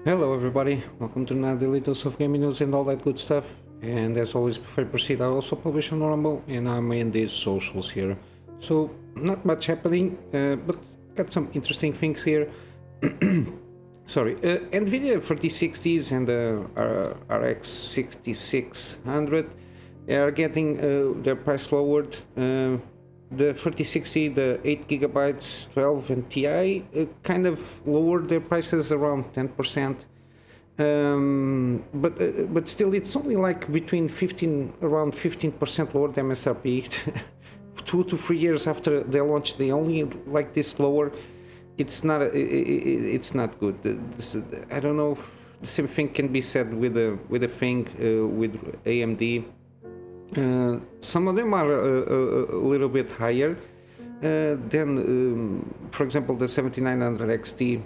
Hello everybody, welcome to another little of gaming news and all that good stuff. And as always, before I proceed, I also publish on Rumble and I'm in these socials here. So not much happening, but got some interesting things here. Sorry, NVIDIA 3060s and the RX 6600 are getting their price lowered. The 3060, the 8 gigabytes, 12 and Ti kind of lowered their prices around 10%. But still, it's only like between 15, around 15% lower than MSRP. 2 to 3 years after they launched, they only like this lower. It's not it's not good. I don't know if the same thing can be said with a thing with AMD. Some of them are a little bit higher than, for example, the 7900 XT.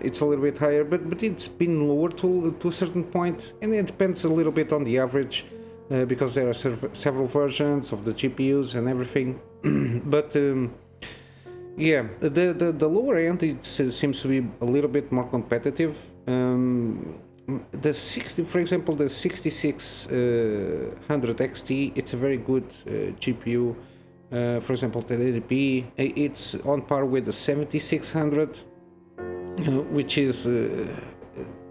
It's a little bit higher, but it's been lower to a certain point, and it depends a little bit on the average because there are several versions of the GPUs and everything. But yeah, the lower end it seems to be a little bit more competitive. The 60, for example, the 6600 XT, it's a very good GPU. For example, the 1080p, it's on par with the 7600, which is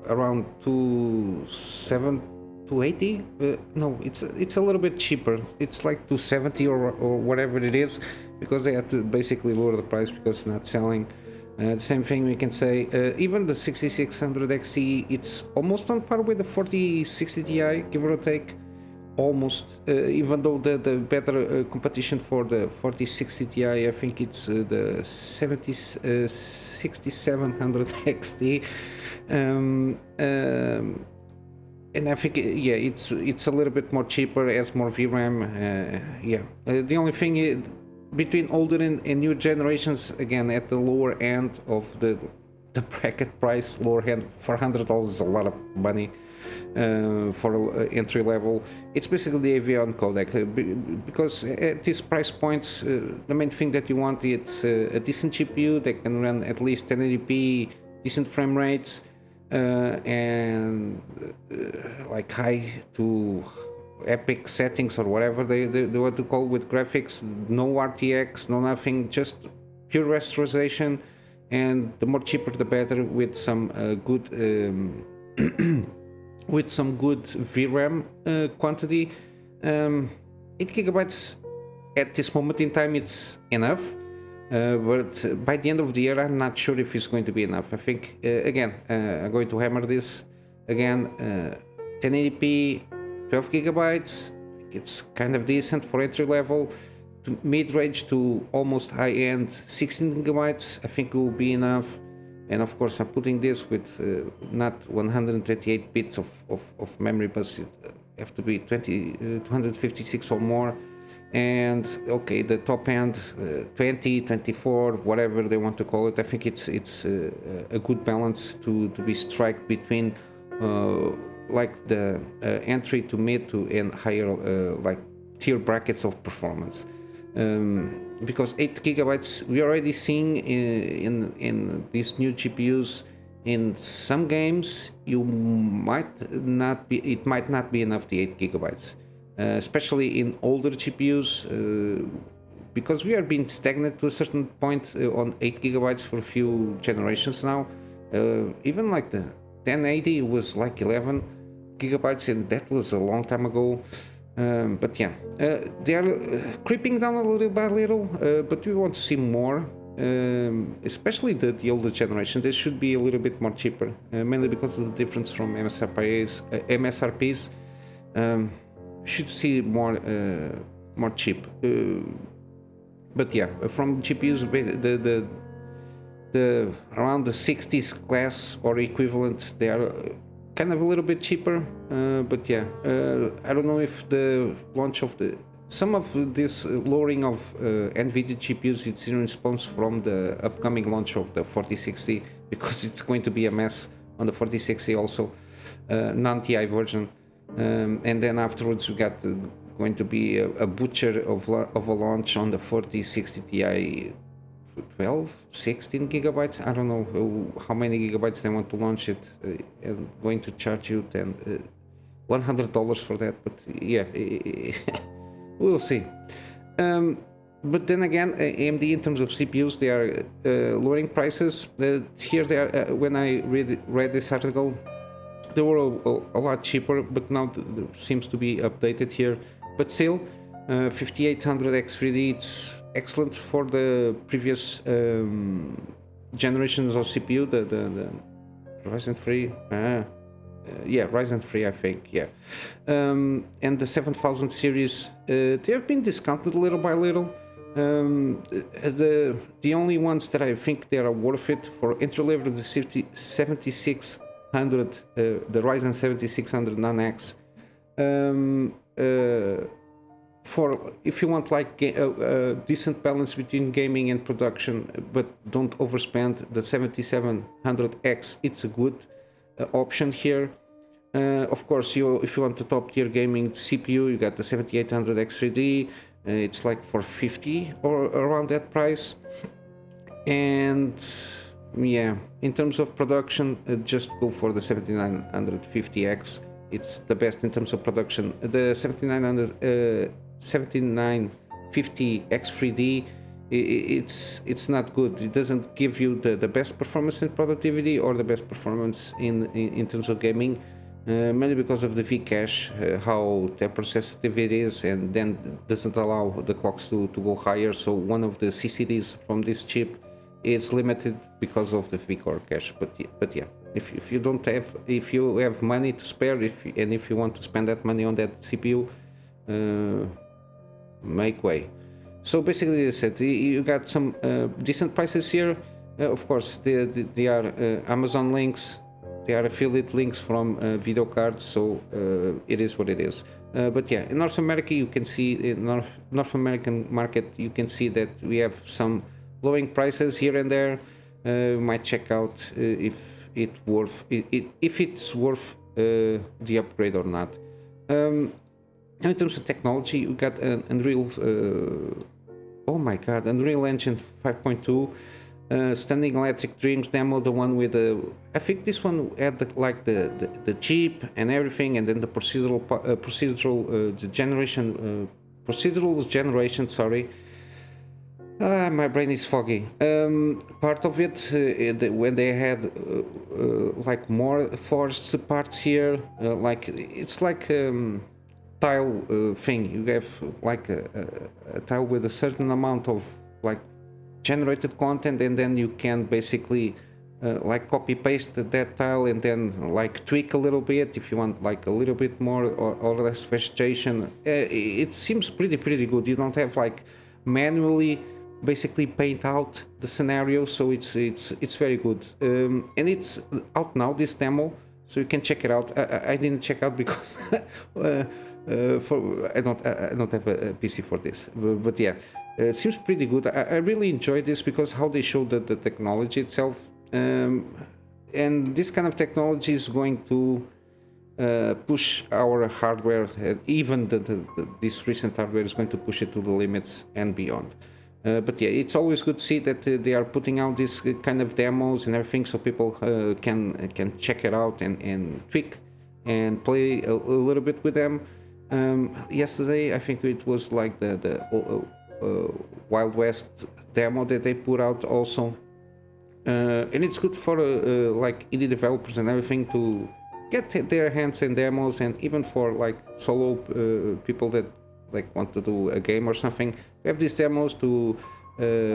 around 280. No, it's a little bit cheaper. It's like 270 or whatever it is, because they had to basically lower the price because it's not selling. The same thing we can say, even the 6600 XT, it's almost on par with the 4060 Ti, give or take, almost, even though the better competition for the 4060 Ti, I think it's the 6700 XT, and I think, yeah, it's a little bit more cheaper, has more VRAM, yeah. The only thing is, between older and new generations, again, at the lower end of the bracket price, lower end, $400 is a lot of money for entry level. It's basically the Avion codec, because at these price points, the main thing that you want is a decent GPU that can run at least 1080p, decent frame rates, and like high to epic settings or whatever they want to call with graphics, no RTX, no nothing, just pure rasterization, and the more cheaper the better, with some good with some good VRAM quantity. 8 gigabytes at this moment in time, it's enough, but by the end of the year I'm not sure if it's going to be enough. I think again, I'm going to hammer this again, 1080p, 12 gigabytes, it's kind of decent for entry level, to mid-range to almost high-end 16 gigabytes, I think will be enough. And of course I'm putting this with not 128 bits of memory, but it have to be 256 or more. And okay, the top end 20, 24, whatever they want to call it, I think it's a good balance to be struck between like the entry to mid to and higher like tier brackets of performance, because 8 gigabytes we already seeing in these new GPUs. In some games it might not be enough, the 8 gigabytes, especially in older GPUs, because we are being stagnant to a certain point on 8 gigabytes for a few generations now. Even like the 1080 was like 11 gigabytes, and that was a long time ago. But yeah, they are creeping down a little by little, but we want to see more, especially the older generation. They should be a little bit more cheaper, mainly because of the difference from MSRPs. We should see more cheap. But yeah, from GPUs, the around the 60s class or equivalent, they are kind of a little bit cheaper, but yeah, I don't know if the launch of some of this lowering of NVIDIA GPUs, it's in response from the upcoming launch of the 4060, because it's going to be a mess on the 4060 also, non-TI version, and then afterwards we got going to be a butcher of a launch on the 4060 Ti 12, 16 gigabytes. I don't know how many gigabytes they want to launch it, and going to charge you then $100 for that. But yeah, we'll see. But then again, AMD in terms of CPUs, they are lowering prices. Here they are. When I read this article, they were a lot cheaper, but now seems to be updated here. But still, 5800X3D, it's excellent for the previous generations of CPU. The Ryzen 3, yeah, Ryzen 3, I think, yeah. And the 7000 series, they have been discounted little by little. The only ones that I think they are worth it for entry level, the 7600, the Ryzen 7600 Non-X. For if you want like a decent balance between gaming and production, but don't overspend, the 7700X, it's a good option here. Of course, if you want the top tier gaming CPU, you got the 7800X3D. It's like for 50 or around that price. And yeah, in terms of production, just go for the 7950X. It's the best in terms of production. The 7950X3D, it's not good. It doesn't give you the best performance in productivity or the best performance in terms of gaming. Mainly because of the V-cache, how temperature sensitive it is, and then doesn't allow the clocks to go higher. So one of the CCDs from this chip is limited because of the V-core cache. But yeah, if you have money to spare, if you want to spend that money on that CPU, make way. So basically, as I said, you got some decent prices here. Of course, they are Amazon links. They are affiliate links from video cards, so it is what it is. But yeah, in North America, you can see in North American market, you can see that we have some lowering prices here and there. Might check out if it's worth the upgrade or not. In terms of technology, you got an Unreal. Oh my God, Unreal Engine 5.2. Standing Electric Dreams demo, the one with the, I think this one had the chip and everything, and then the procedural generation. Sorry, my brain is foggy. Part of it when they had like more forced parts here, like it's like tile thing. You have like a tile with a certain amount of like generated content, and then you can basically like copy paste that tile and then like tweak a little bit if you want like a little bit more or less vegetation. It seems pretty good. You don't have like manually basically paint out the scenario, so it's very good. And it's out now, this demo, so you can check it out. I didn't check out because I don't have a PC for this, but yeah. It seems pretty good. I really enjoyed this because how they showed the technology itself, and this kind of technology is going to push our hardware. Even this recent hardware is going to push it to the limits and beyond. But yeah, it's always good to see that they are putting out this kind of demos and everything, so people can check it out and tweak and play a little bit with them. Yesterday, I think it was like the Wild West demo that they put out also, and it's good for like indie developers and everything to get their hands in demos, and even for like solo people that like want to do a game or something, we have these demos to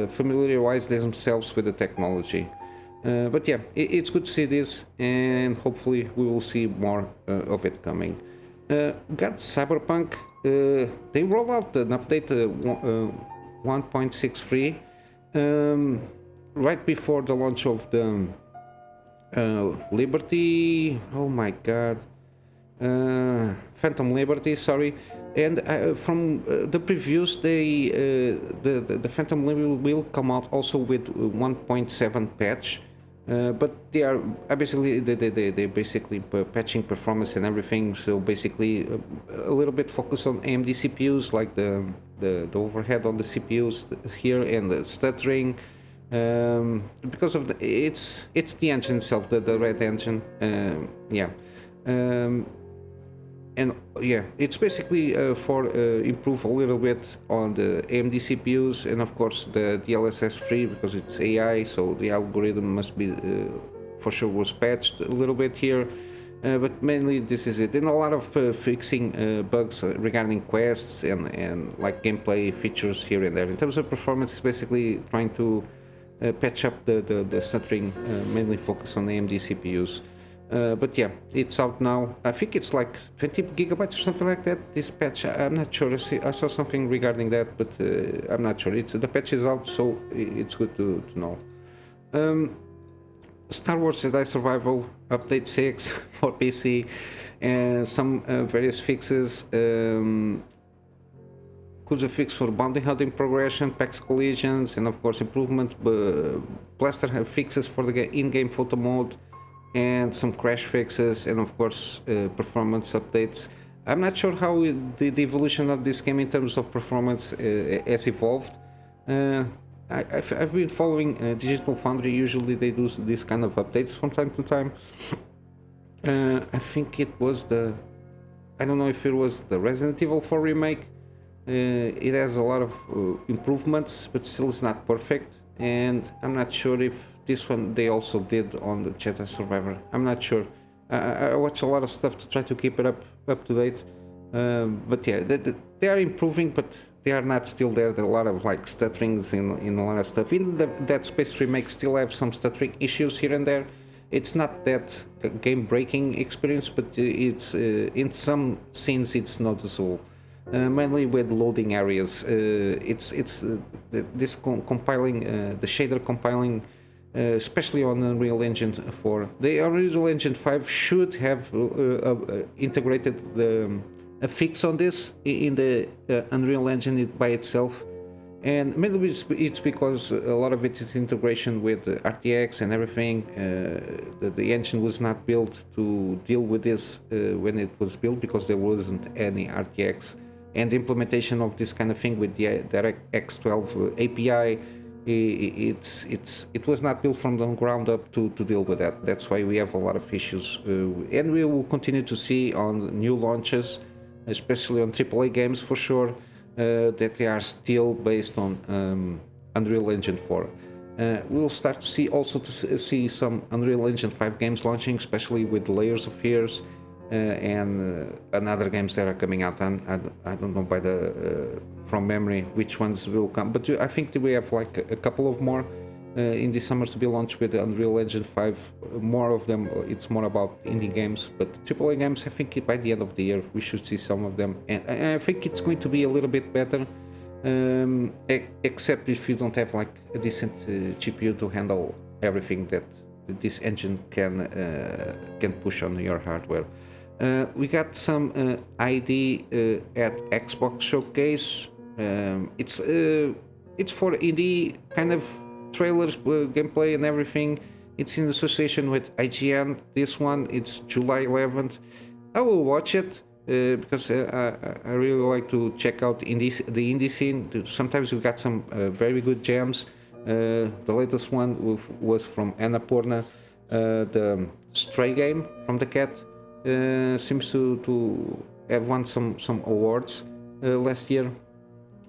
familiarize themselves with the technology. But yeah, it's good to see this, and hopefully we will see more of it coming. Got Cyberpunk. They roll out an update 1.63 right before the launch of the Liberty. Oh my God, Phantom Liberty. Sorry, and from the previews, the Phantom Liberty will come out also with 1.7 patch. But they are basically they basically patching performance and everything. So basically a little bit focus on AMD CPUs, like the overhead on the CPUs here and the stuttering. because of it's the engine itself, the red engine. Yeah. Um, and yeah, it's basically for improve a little bit on the AMD CPUs, and of course the DLSS free, because it's AI, so the algorithm must be for sure was patched a little bit here. But mainly this is it, and a lot of fixing bugs regarding quests and like gameplay features here and there. In terms of performance, it's basically trying to patch up the stuttering, mainly focus on AMD CPUs. But yeah, it's out now. I think it's like 20 gigabytes or something like that, this patch. I'm not sure. I saw something regarding that, but I'm not sure. The patch is out, so it's good to know. Star Wars Jedi Survival Update 6 for PC, and some various fixes. Could a fix for bounty hunting progression, PAX collisions, and of course improvement. Blaster have fixes for the in-game photo mode, and some crash fixes, and of course performance updates. I'm not sure how the evolution of this game in terms of performance has evolved. I've been following Digital Foundry. Usually they do this kind of updates from time to time. I think it was I don't know if it was the Resident Evil 4 remake. It has a lot of improvements, but still it's not perfect. And I'm not sure if this one they also did on the Jedi Survivor. I'm not sure. I watch a lot of stuff to try to keep it up to date. But yeah, they are improving, but they are not still there. There are a lot of like stutterings in a lot of stuff. In the Dead Space remake, still have some stuttering issues here and there. It's not that game-breaking experience, but it's in some scenes it's noticeable. Mainly with loading areas. This compiling, the shader compiling, especially on Unreal Engine 4. The Unreal Engine 5 should have integrated a fix on this in the Unreal Engine by itself, and maybe it's because a lot of it is integration with RTX and everything. The engine was not built to deal with this when it was built, because there wasn't any RTX, and the implementation of this kind of thing with the DirectX 12 API, it was not built from the ground up to deal with that. That's why we have a lot of issues, and we will continue to see on new launches, especially on AAA games for sure, that they are still based on Unreal Engine 4. We will start to see some Unreal Engine 5 games launching, especially with Layers of Fears and other games that are coming out. And I don't know from memory which ones will come, but I think that we have like a couple of more in the summer to be launched with the Unreal Engine 5. More of them, it's more about indie games, but AAA games, I think by the end of the year we should see some of them, and I think it's going to be a little bit better, except if you don't have like a decent GPU to handle everything that this engine can push on your hardware. We got some ID at Xbox Showcase. It's for indie kind of trailers, gameplay and everything. It's in association with IGN. This one, it's July 11th. I will watch it because I really like to check out the indie scene. Sometimes we got some very good gems. The latest one was from Annapurna, the Stray game from the cat. Seems to have won some awards last year.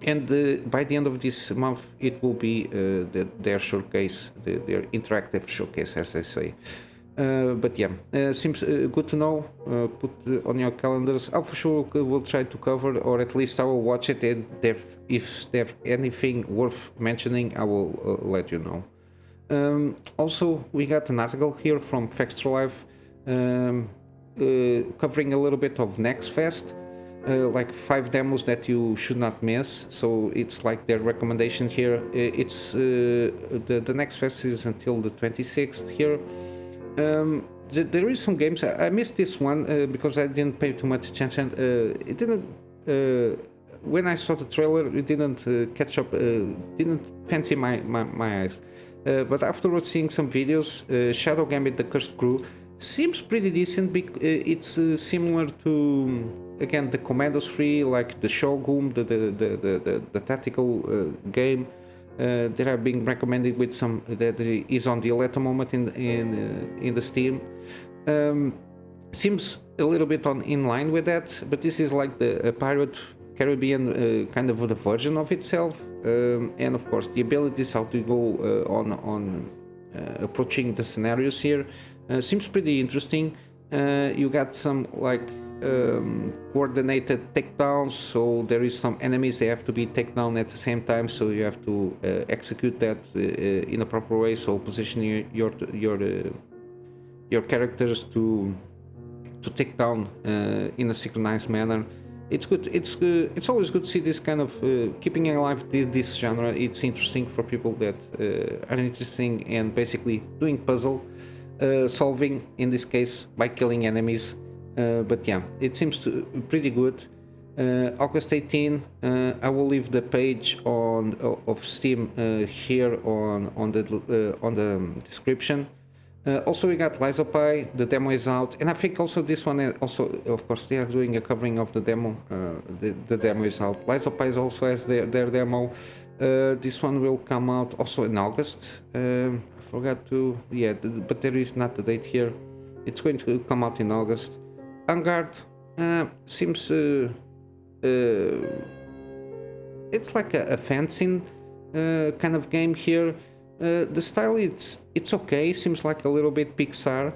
And by the end of this month, it will be their showcase, their interactive showcase, as I say. But yeah, seems good to know. Put on your calendars. I for sure will try to cover, or at least I will watch it. And if there's anything worth mentioning, I will let you know. Also, we got an article here from Fextra Live covering a little bit of Next Fest. Like 5 demos that you should not miss. So it's like their recommendation here. It's the next fest is until the 26th here. There is some games. I missed this one because I didn't pay too much attention. It didn't. When I saw the trailer, it didn't catch up. Didn't fancy my eyes. But afterwards, seeing some videos, Shadow Gambit: The Cursed Crew seems pretty decent. It's similar to, again, the Commandos 3, like the Shogun, the tactical game. that are being recommended with some that is on deal at the moment in the Steam. Seems a little bit in line with that, but this is like the Pirate Caribbean kind of the version of itself, and of course the abilities how to go on approaching the scenarios here seems pretty interesting. You got some like coordinated takedowns, so there is some enemies they have to be taken down at the same time, so you have to execute that in a proper way, so position your characters to take down in a synchronized manner. It's good. It's always good to see this kind of keeping alive this genre. It's interesting for people that are interested and basically doing puzzle solving, in this case by killing enemies. But yeah, it seems pretty good. August 18. I will leave the page of Steam here on the description. Also, we got Lysopai, the demo is out, and I think also this one also, of course, they are doing a covering of the demo. The demo is out. Lysopai also has their demo. This one will come out also in August. I forgot to, yeah, but there is not the date here. It's going to come out in August. Vanguard seems it's like a fencing kind of game here. The style it's okay, seems like a little bit Pixar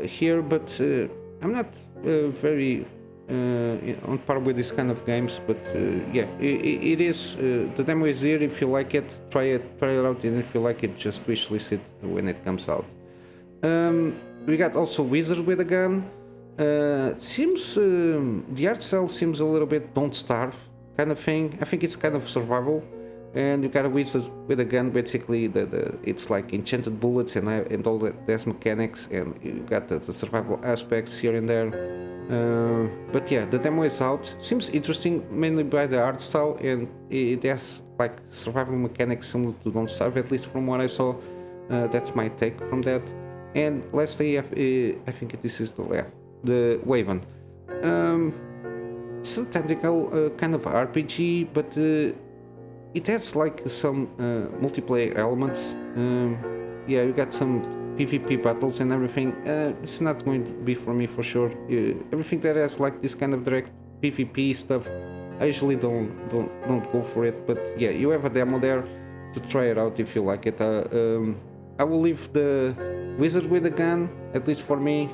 here, but I'm not very on par with this kind of games. But yeah, it is. The demo is here. If you like it, try it out, and if you like it, just wishlist it when it comes out. We got also Wizard with a Gun. Seems the art style seems a little bit Don't Starve kind of thing. I think it's kind of survival. And you got a wizard with a gun, basically. It's like enchanted bullets and all that. There's mechanics, and you got the survival aspects here and there. But yeah, the demo is out. Seems interesting, mainly by the art style, and it has like survival mechanics similar to Don't Starve, at least from what I saw. That's my take from that. And lastly, I think this is the Waven. It's a tactical kind of RPG, but it has like some multiplayer elements. Yeah, you got some PvP battles and everything. It's not going to be for me for sure. Everything that has like this kind of direct PvP stuff, I usually don't go for it. But yeah, you have a demo there to try it out if you like it. I will leave the Wizard with a Gun, at least for me,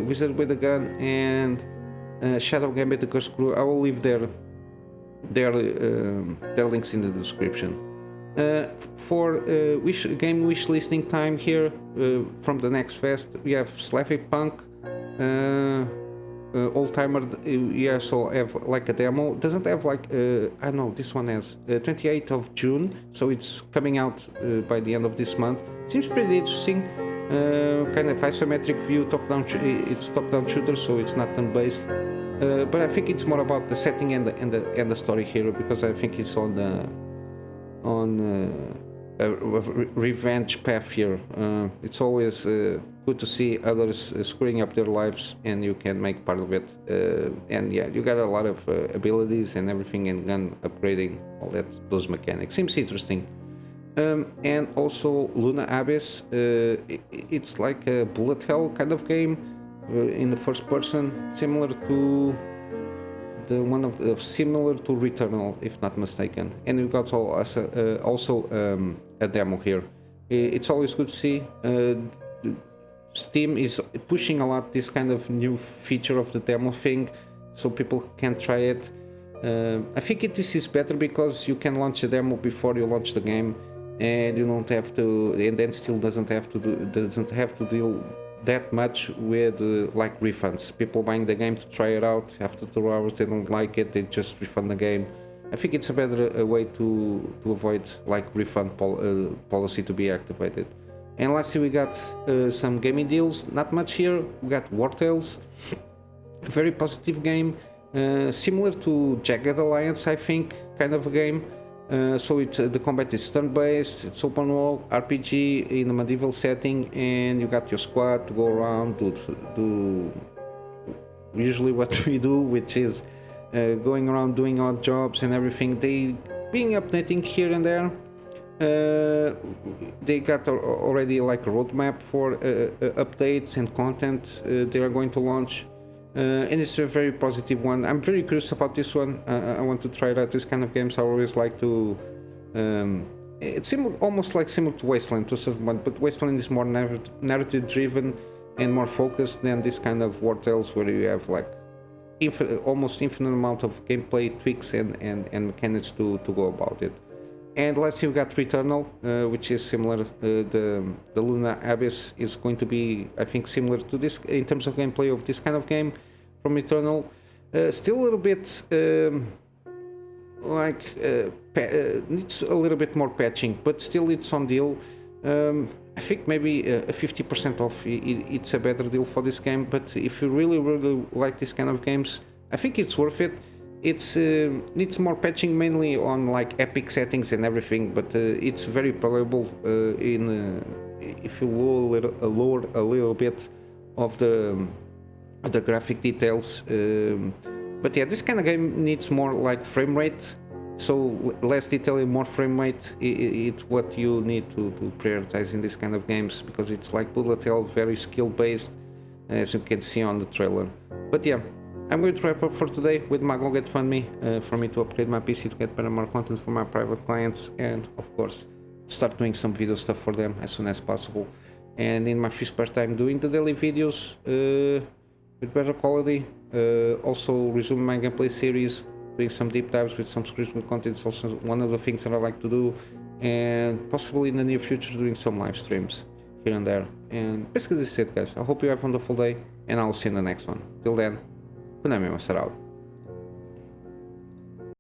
Wizard with a Gun and Shadow Gambit the Cursed Crew. I will leave their links in the description. For game wish listing time here from the next fest, we have Slavicpunk, Old Timer. We also have like a demo. Doesn't have like I know this one has 28th of June, so it's coming out by the end of this month. Seems pretty interesting. Kind of isometric view, top-down. It's top-down shooter, so it's not turn-based. But I think it's more about the setting and the story here, because I think it's on a revenge path here. It's always good to see others screwing up their lives, and you can make part of it. And yeah, you got a lot of abilities and everything, and gun upgrading, all those mechanics. Seems interesting. And also Luna Abyss. It's like a bullet hell kind of game. In the first person, similar to Returnal, if not mistaken. And we got also a demo here. It's always good to see. Steam is pushing a lot this kind of new feature of the demo thing, so people can try it. I think this is better because you can launch a demo before you launch the game, and you don't have to, and then still doesn't have to deal that much with like refunds. People buying the game to try it out, after 2 hours they don't like it, they just refund the game. I think it's a better way to avoid like refund policy to be activated. And lastly, we got some gaming deals. Not much here. We got Wartales, a very positive game, similar to Jagged Alliance, I think, kind of a game. So the combat is turn-based, it's open world, RPG in a medieval setting, and you got your squad to go around, do usually what we do, which is going around doing odd jobs and everything. being updating here and there. They got already like a roadmap for updates and content they are going to launch, and it's a very positive one. I'm very curious about this one. I want to try out this kind of games. I always like to. It's almost like similar to Wasteland to some point, but Wasteland is more narrative driven and more focused than this kind of wartales where you have like almost infinite amount of gameplay tweaks and mechanics to go about it. And lastly, we got Returnal, which is similar. The Luna Abyss is going to be, I think, similar to this in terms of gameplay of this kind of game from Returnal. Still a little bit needs a little bit more patching, but still it's on deal. I think maybe a 50% off. It's a better deal for this game. But if you really like this kind of games, I think it's worth it. It's needs more patching, mainly on like epic settings and everything, but it's very playable if you lower a little bit of the graphic details. But yeah, this kind of game needs more like frame rate, so less detail and more frame rate. It's what you need to prioritize in this kind of games, because it's like bullet hell, very skill based, as you can see on the trailer. But yeah, I'm going to wrap up for today with my GoGetFundMe for me to upgrade my PC to get better, more content for my private clients, and of course start doing some video stuff for them as soon as possible. And in my free spare time, doing the daily videos with better quality. Also resume my gameplay series, doing some deep dives with some scripted content. It's also one of the things that I like to do, and possibly in the near future doing some live streams here and there. And basically this is it, guys. I hope you have a wonderful day, and I'll see you in the next one. Till then, Kunamy Master out.